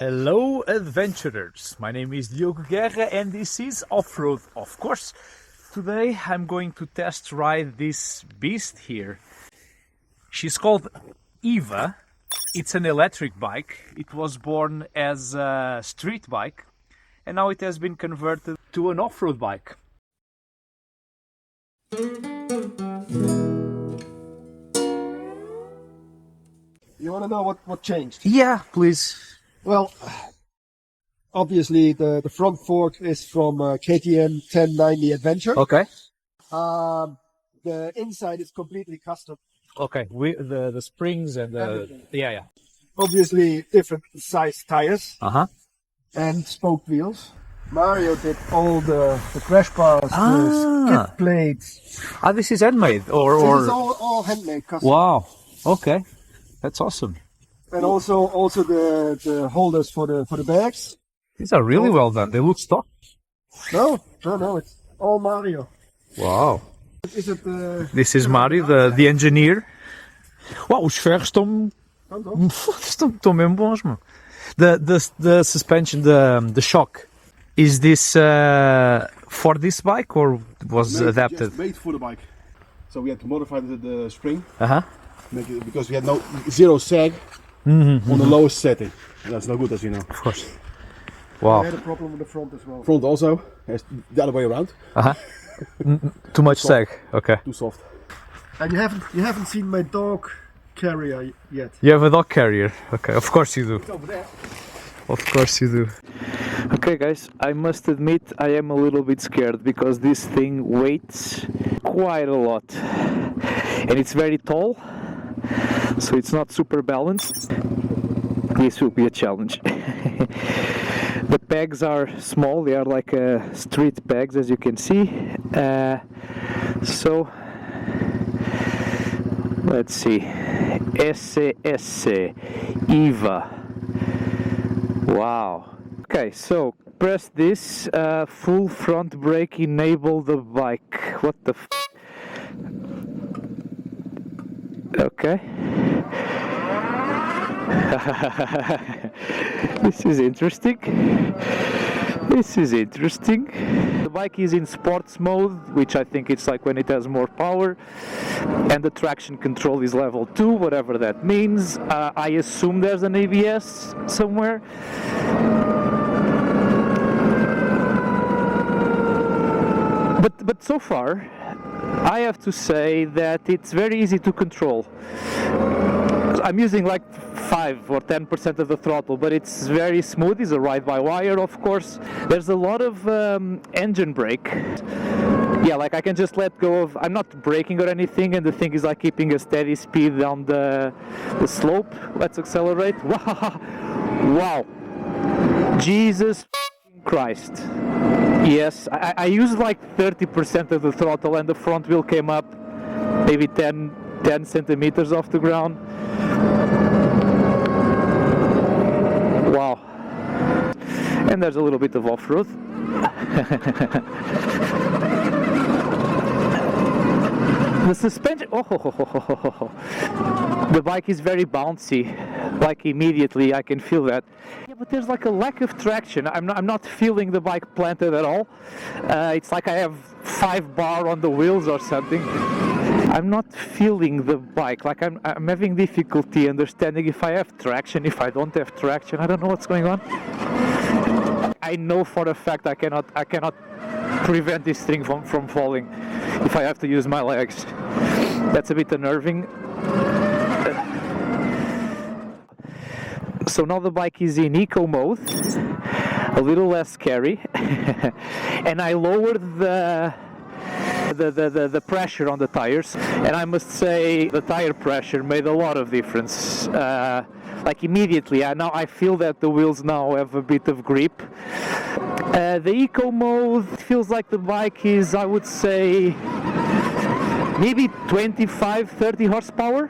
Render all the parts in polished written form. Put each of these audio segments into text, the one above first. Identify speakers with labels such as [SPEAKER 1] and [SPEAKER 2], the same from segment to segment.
[SPEAKER 1] Hello adventurers, my name is Diogo Guerra and this is OFFroad-OFFcourse. Today I'm going to test ride this beast here. She's called Eva. It's an electric bike. It was born as a street bike and now it has been converted to an off-road bike.
[SPEAKER 2] You want to know what changed?
[SPEAKER 1] Yeah, please.
[SPEAKER 2] Well, obviously the front fork is from KTM 1090 Adventure.
[SPEAKER 1] Okay.
[SPEAKER 2] The inside is completely custom.
[SPEAKER 1] Okay, the springs and the...
[SPEAKER 2] Everything.
[SPEAKER 1] Yeah.
[SPEAKER 2] Obviously different size tires
[SPEAKER 1] Uh-huh.
[SPEAKER 2] and spoked wheels. Mario did all the crash bars, the skid plates.
[SPEAKER 1] Ah, this is handmade or...
[SPEAKER 2] This is all handmade, custom.
[SPEAKER 1] Wow, okay. That's awesome.
[SPEAKER 2] And also the holders for the bags.
[SPEAKER 1] These are really well done. They look stock.
[SPEAKER 2] No, it's all Mario.
[SPEAKER 1] Wow.
[SPEAKER 2] Is it
[SPEAKER 1] This is Mario, the engineer. Wow, os ferros estão mesmo bons, mano. The suspension, the shock. Is this for this bike or was adapted?
[SPEAKER 3] Just made for the bike. So we had to modify the spring.
[SPEAKER 1] Uh-huh.
[SPEAKER 3] Because we had zero sag on the lowest setting. And that's no good, as you know.
[SPEAKER 1] Of course.
[SPEAKER 2] I
[SPEAKER 1] Wow.
[SPEAKER 2] had a problem with the front as well.
[SPEAKER 3] Front also, has the other way around.
[SPEAKER 1] Uh-huh. Too much sag. Okay.
[SPEAKER 3] Too soft.
[SPEAKER 2] And you haven't seen my dog carrier yet.
[SPEAKER 1] You have a dog carrier. Okay, of course you do.
[SPEAKER 2] It's over there.
[SPEAKER 1] Of course you do. Okay guys, I must admit I am a little bit scared because this thing weighs quite a lot. And it's very tall, so it's not super balanced. This will be a challenge. The pegs are small, they are like street pegs as you can see. So, let's see. EsseEsse, Eva. Wow. Okay, so press this, full front brake, enable the bike. What the f... Okay. This is interesting. This is interesting. The bike is in sports mode, which I think it's like when it has more power, and the traction control is level 2, whatever that means. I assume there's an ABS somewhere. But so far, I have to say that it's very easy to control. I'm using like 5 or 10% of the throttle, but it's very smooth. It's a ride-by-wire, of course. There's a lot of engine brake. Yeah, like I can just let go of... I'm not braking or anything, and the thing is like keeping a steady speed down the slope. Let's accelerate. Wow! Jesus Christ. Yes, I used like 30% of the throttle and the front wheel came up maybe 10 centimeters off the ground. Wow. And there's a little bit of off-road. The suspension, the bike is very bouncy, like immediately I can feel that. Yeah, but there's like a lack of traction. I'm not feeling the bike planted at all. It's like I have 5 bar on the wheels or something. I'm not feeling the bike, like I'm having difficulty understanding if I have traction, if I don't have traction. I don't know what's going on. I know for a fact I cannot prevent this thing from falling if I have to use my legs. That's a bit unnerving. So now the bike is in eco mode, a little less scary, and I lowered the pressure on the tires, and I must say the tire pressure made a lot of difference. Like immediately, now I feel that the wheels now have a bit of grip. The eco mode feels like the bike is, I would say, maybe 25-30 horsepower.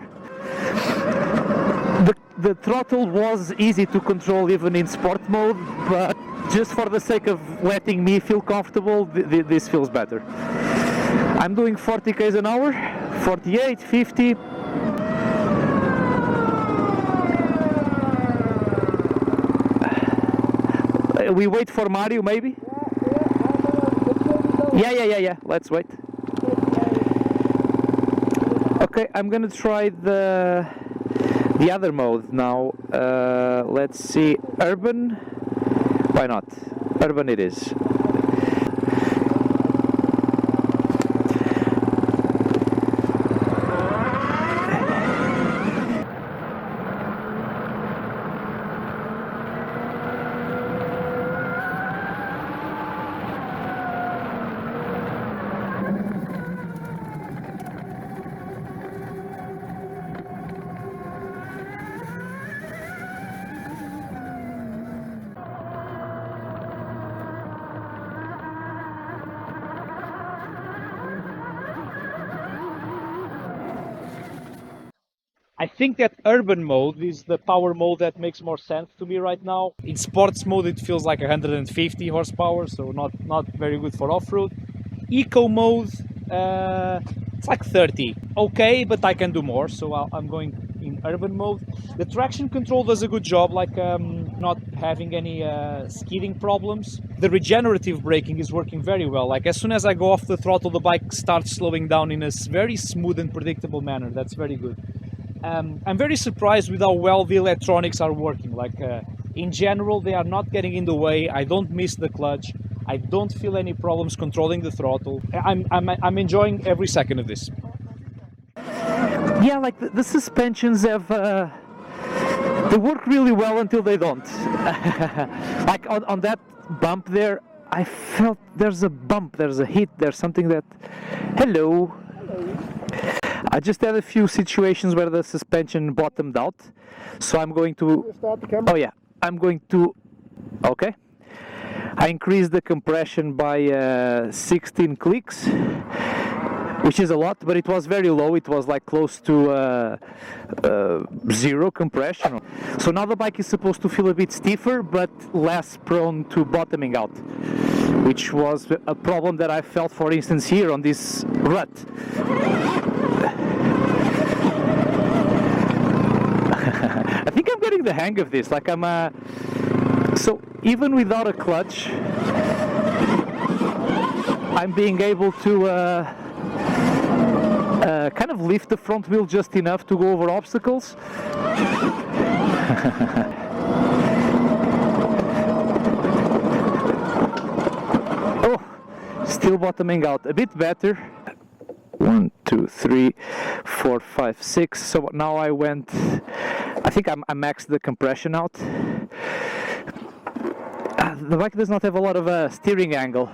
[SPEAKER 1] The throttle was easy to control even in sport mode, but just for the sake of letting me feel comfortable, this feels better. I'm doing 40 km an hour, 48, 50. We wait for Mario, maybe? Yeah. Let's wait. Okay, I'm gonna try the other mode now. Let's see, urban. Why not? Urban it is. I think that urban mode is the power mode that makes more sense to me right now. In sports mode it feels like 150 horsepower, so not very good for off-road. Eco mode, it's like 30. Okay, but I can do more, so I'm going in urban mode. The traction control does a good job, like not having any skidding problems. The regenerative braking is working very well. Like as soon as I go off the throttle, the bike starts slowing down in a very smooth and predictable manner. That's very good. I'm very surprised with how well the electronics are working. Like in general, they are not getting in the way. I don't miss the clutch. I don't feel any problems controlling the throttle. I'm enjoying every second of this. Yeah, like the suspensions have they work really well until they don't. Like on that bump there, I felt there's a bump, there's a hit, there's something that. Hello. I just had a few situations where the suspension bottomed out, so I'm going to. Oh yeah, I'm going to. Okay. I increased the compression by 16 clicks, which is a lot, but it was very low. It was like close to zero compression. So now the bike is supposed to feel a bit stiffer, but less prone to bottoming out, which was a problem that I felt, for instance, here on this rut. I think I'm getting the hang of this. Like so even without a clutch, I'm being able to kind of lift the front wheel just enough to go over obstacles. Oh, still bottoming out a bit better. 1, 2, 3, 4, 5, 6. So now I think I maxed the compression out. The bike does not have a lot of steering angle.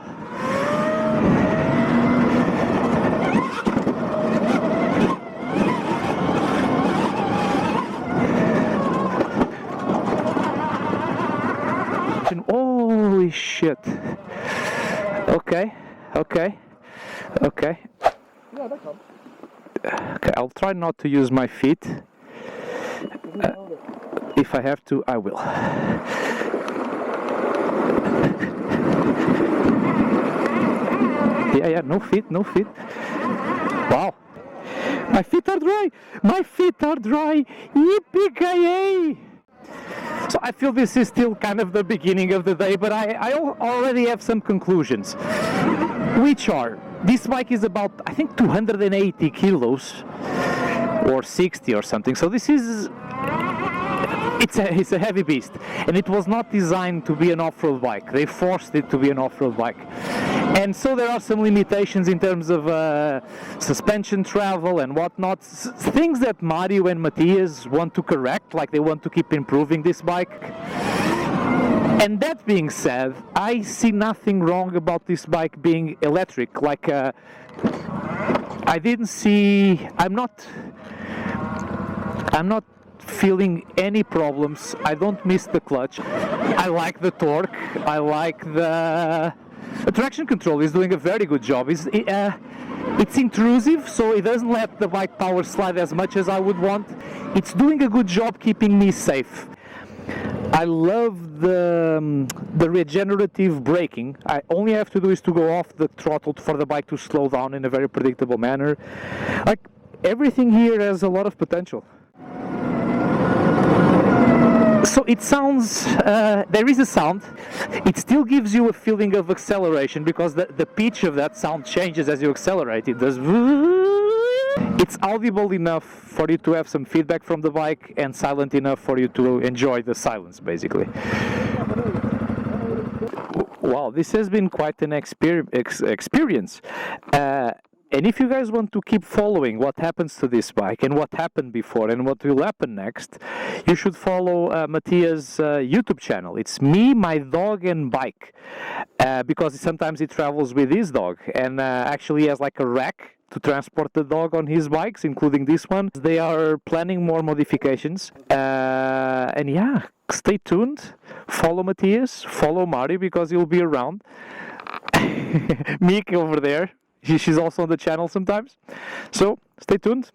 [SPEAKER 1] Holy shit. Okay.
[SPEAKER 2] Yeah, that comes.
[SPEAKER 1] Okay, I'll try not to use my feet. If I have to, I will. Yeah, no feet. Wow. My feet are dry. Yippee-ki-yay! So I feel this is still kind of the beginning of the day, but I already have some conclusions, which are, this bike is about, I think, 280 kilos or 60 or something. So this is, it's a heavy beast, and it was not designed to be an off-road bike. They forced it to be an off-road bike. And so there are some limitations in terms of suspension travel and whatnot, things that Mario and Mathia want to correct, like they want to keep improving this bike. And that being said, I see nothing wrong about this bike being electric. Like I didn't see, I'm not feeling any problems. I don't miss the clutch. I like the torque. I like the traction control is doing a very good job. It's intrusive, so it doesn't let the bike power slide as much as I would want. It's doing a good job keeping me safe. I love the regenerative braking. I only have to do is to go off the throttle for the bike to slow down in a very predictable manner. Like, everything here has a lot of potential. So it sounds, there is a sound, it still gives you a feeling of acceleration because the pitch of that sound changes as you accelerate. It does. It's audible enough for you to have some feedback from the bike and silent enough for you to enjoy the silence, basically. Wow, this has been quite an experience. And if you guys want to keep following what happens to this bike and what happened before and what will happen next, you should follow Mathia's YouTube channel. It's Me, My Dog and Bike, because sometimes he travels with his dog and actually has like a rack to transport the dog on his bikes, including this one. They are planning more modifications, and yeah, stay tuned. Follow Mathias, follow Mari because he'll be around. Meek over there. She's also on the channel sometimes. So, stay tuned.